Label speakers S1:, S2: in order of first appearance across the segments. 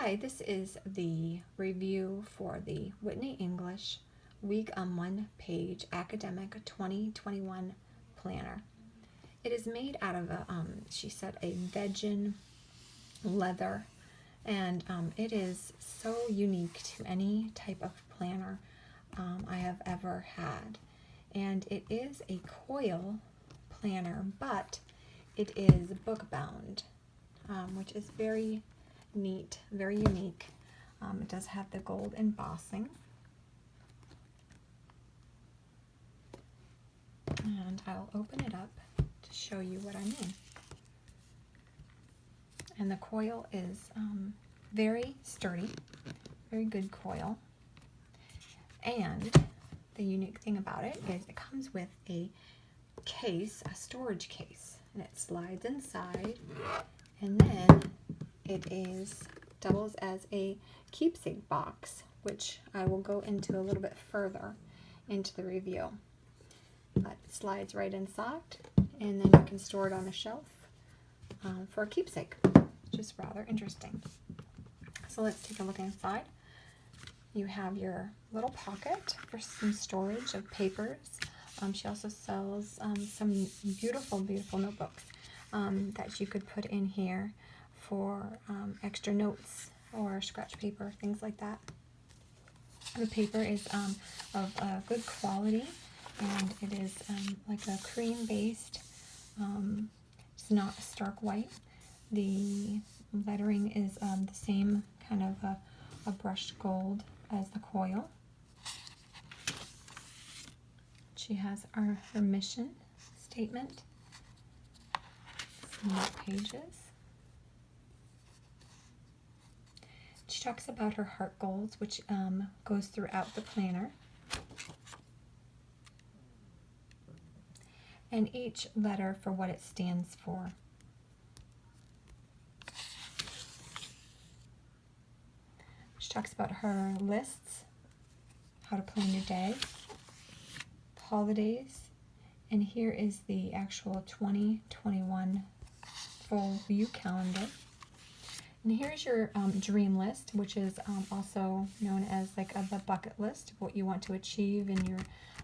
S1: Hi, this is the review for the Whitney English Week on One Page Academic 2021 Planner. It is made out of she said, a vegan leather, and it is so unique to any type of planner I have ever had. And it is a coil planner, but it is book bound, which is very neat, very unique. It does have the gold embossing. And I'll open it up to show you what I mean. And the coil is very sturdy, very good coil. And the unique thing about it is it comes with a case, a storage case, and it slides inside, and then it doubles as a keepsake box, which I will go into a little bit further into the review. But it slides right inside, and then you can store it on a shelf for a keepsake, which is rather interesting. So let's take a look inside. You have your little pocket for some storage of papers. She also sells some beautiful, beautiful notebooks that you could put in here for extra notes or scratch paper, things like that. The paper is of good quality, and it is like a cream-based. It's not stark white. The lettering is the same kind of a brushed gold as the coil. She has her mission statement, some more pages. She talks about her heart goals, which goes throughout the planner. And each letter for what it stands for. She talks about her lists, how to plan your day, holidays, and here is the actual 2021 full view calendar. And here's your dream list, which is also known as like the bucket list of what you want to achieve in your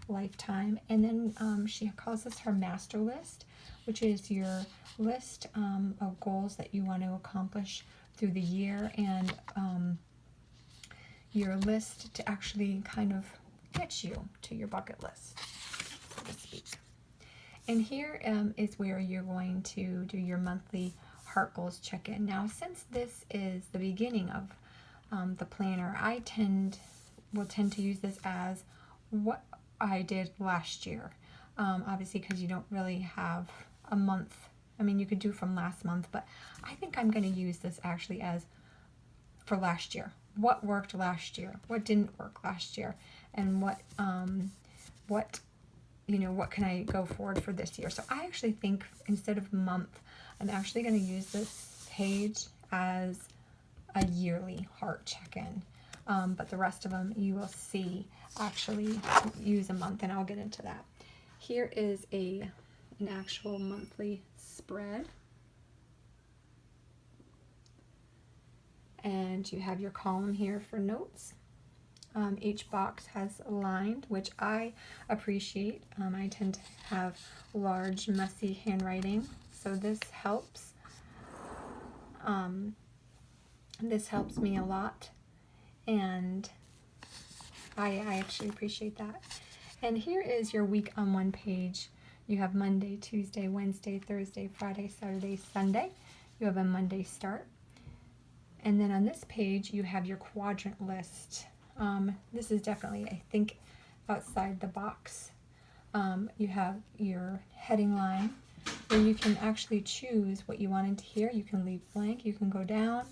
S1: lifetime. And then she calls this her master list, which is your list of goals that you want to accomplish through the year, and your list to actually kind of get you to your bucket list, so to speak. And here is where you're going to do your monthly heart goals check-in. Now, since this is the beginning of the planner, I will tend to use this as what I did last year. Obviously, because you don't really have a month. I mean, you could do from last month, but I think I'm going to use this actually as for last year. What worked last year? What didn't work last year? And what can I go forward for this year? So I actually think instead of month, I'm actually going to use this page as a yearly heart check-in. But the rest of them you will see actually use a month, and I'll get into that. Here is an actual monthly spread. And you have your column here for notes. Each box has lined, which I appreciate. I tend to have large, messy handwriting, so this helps. This helps me a lot, and I actually appreciate that. And here is your week on one page. You have Monday, Tuesday, Wednesday, Thursday, Friday, Saturday, Sunday. You have a Monday start. And then on this page, you have your quadrant list. This is definitely, I think, outside the box. You have your heading line, where you can actually choose what you wanted to hear. You can leave blank, you can go down.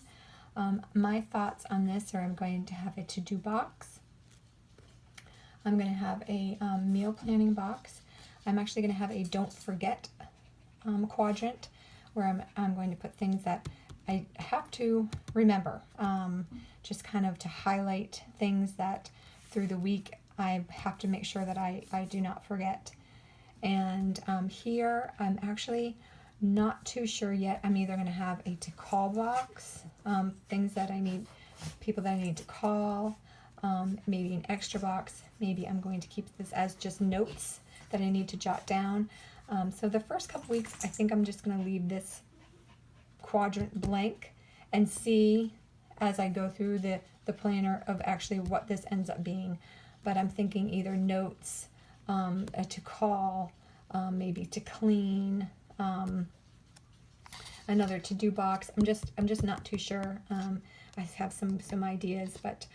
S1: My thoughts on this are I'm going to have a to-do box. I'm going to have a meal planning box. I'm actually going to have a don't forget quadrant, where I'm going to put things that I have to remember, just kind of to highlight things that through the week I have to make sure that I do not forget. And here I'm actually not too sure yet. I'm either going to have a to call box, things that I need people that I need to call, maybe an extra box. Maybe I'm going to keep this as just notes that I need to jot down. So the first couple weeks, I think I'm just going to leave this quadrant blank and see as I go through the planner of actually what this ends up being. But I'm thinking either notes, to call, maybe to clean, another to-do box. I'm just not too sure. I have some ideas, but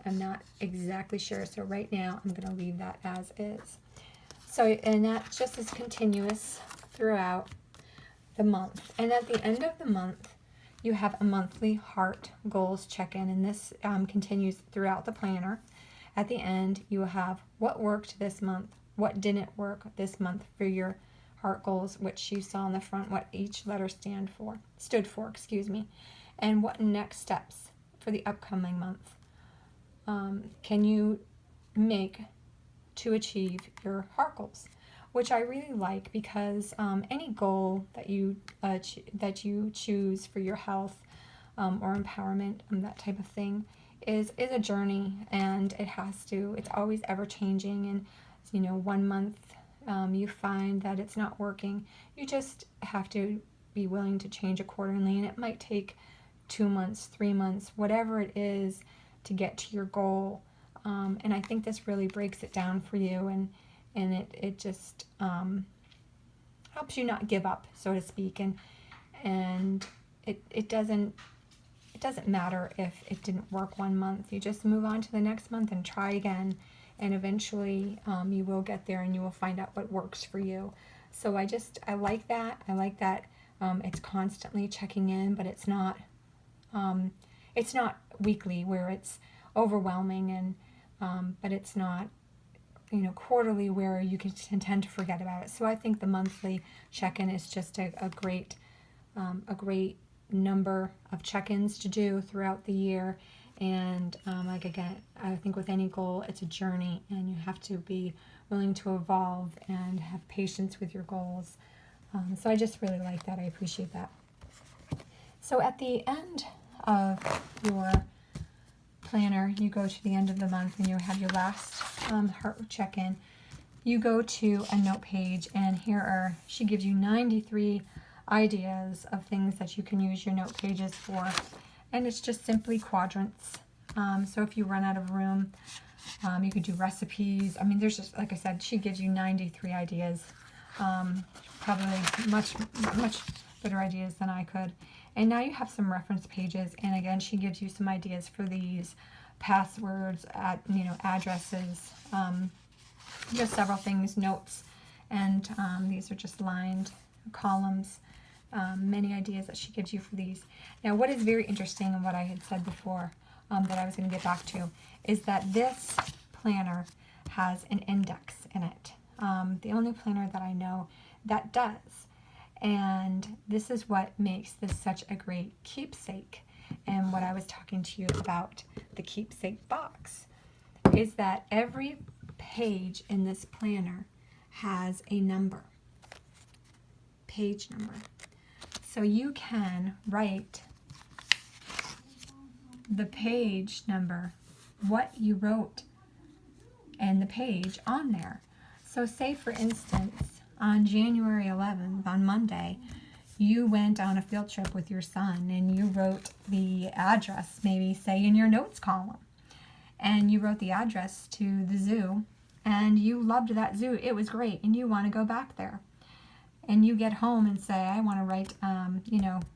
S1: I'm not exactly sure. So right now I'm going to leave that as is. So, and that just is continuous throughout the month. And at the end of the month, you have a monthly heart goals check-in, and this continues throughout the planner. At the end, you have what worked this month, what didn't work this month for your heart goals, which you saw on the front, what each letter stood for, excuse me, and what next steps for the upcoming month can you make to achieve your heart goals, which I really like, because any goal that you choose for your health or empowerment, that type of thing, is a journey, and it's always ever changing. And you know, 1 month you find that it's not working, you just have to be willing to change accordingly, and it might take 2 months, 3 months, whatever it is, to get to your goal. And I think this really breaks it down for you, and it just helps you not give up, so to speak. And it doesn't matter if it didn't work 1 month. You just move on to the next month and try again, and eventually you will get there, and you will find out what works for you. So I like that. I like that it's constantly checking in, but it's not weekly where it's overwhelming, and but it's not, you know, quarterly where you can tend to forget about it. So I think the monthly check-in is just a great number of check-ins to do throughout the year. And like again, I think with any goal, it's a journey, and you have to be willing to evolve and have patience with your goals. So I just really like that. I appreciate that. So at the end of your planner, you go to the end of the month and you have your last heart check-in. You go to a note page, and she gives you 93 ideas of things that you can use your note pages for, and it's just simply quadrants. So if you run out of room, you could do recipes. I mean, there's just, like I said, she gives you 93 ideas, probably much better ideas than I could. And now you have some reference pages, and again, she gives you some ideas for these passwords, addresses, just several things, notes, and these are just lined columns. Many ideas that she gives you for these. Now, what is very interesting, and what I had said before that I was going to get back to, is that this planner has an index in it. The only planner that I know that does. And this is what makes this such a great keepsake. And what I was talking to you about the keepsake box is that every page in this planner has a number, page number. So you can write the page number, what you wrote, and the page on there. So say, for instance, on January 11th, on Monday, you went on a field trip with your son, and you wrote the address, maybe say in your notes column, and you wrote the address to the zoo, and you loved that zoo. It was great, and you want to go back there. And you get home and say, I want to write, I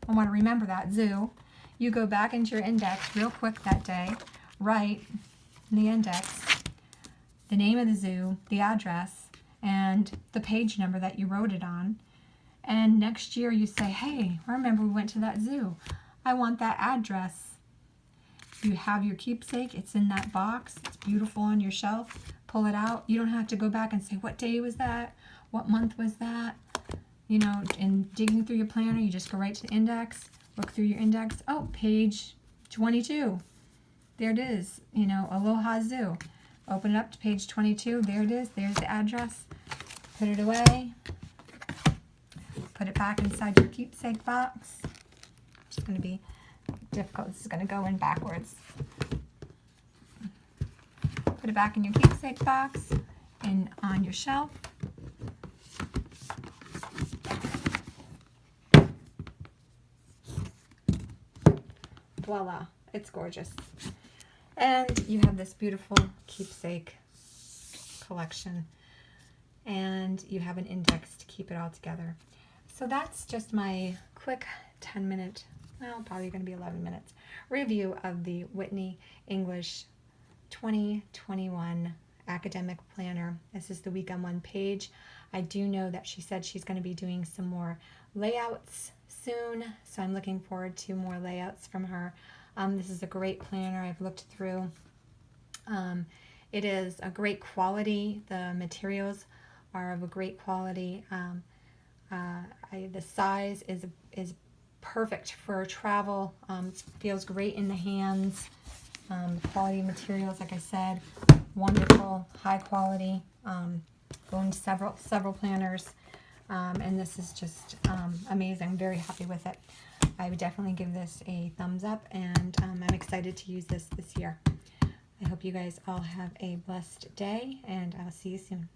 S1: want to remember that zoo. You go back into your index real quick that day, write in the index the name of the zoo, the address, and the page number that you wrote it on. And next year you say, hey, I remember we went to that zoo. I want that address. You have your keepsake. It's in that box. It's beautiful on your shelf. Pull it out. You don't have to go back and say, what day was that? What month was that? And digging through your planner, you just go right to the index, look through your index. Oh, page 22. There it is. Aloha Zoo. Open it up to page 22. There it is. There's the address. Put it away. Put it back inside your keepsake box. Just going to be difficult. This is going to go in backwards. Put it back in your keepsake box and on your shelf. Voila, it's gorgeous. And you have this beautiful keepsake collection, and you have an index to keep it all together. So that's just my quick 10-minute, well, probably going to be 11 minutes, review of the Whitney English 2021 Academic Planner. This is the week on one page. I do know that she said she's going to be doing some more layouts soon, so I'm looking forward to more layouts from her. This is a great planner I've looked through. It is a great quality. The materials are of a great quality. The size is perfect for travel. It feels great in the hands. The quality of materials, like I said, wonderful, high quality. Owned several planners, and this is just amazing. I'm very happy with it. I would definitely give this a thumbs up, and I'm excited to use this year. I hope you guys all have a blessed day, and I'll see you soon.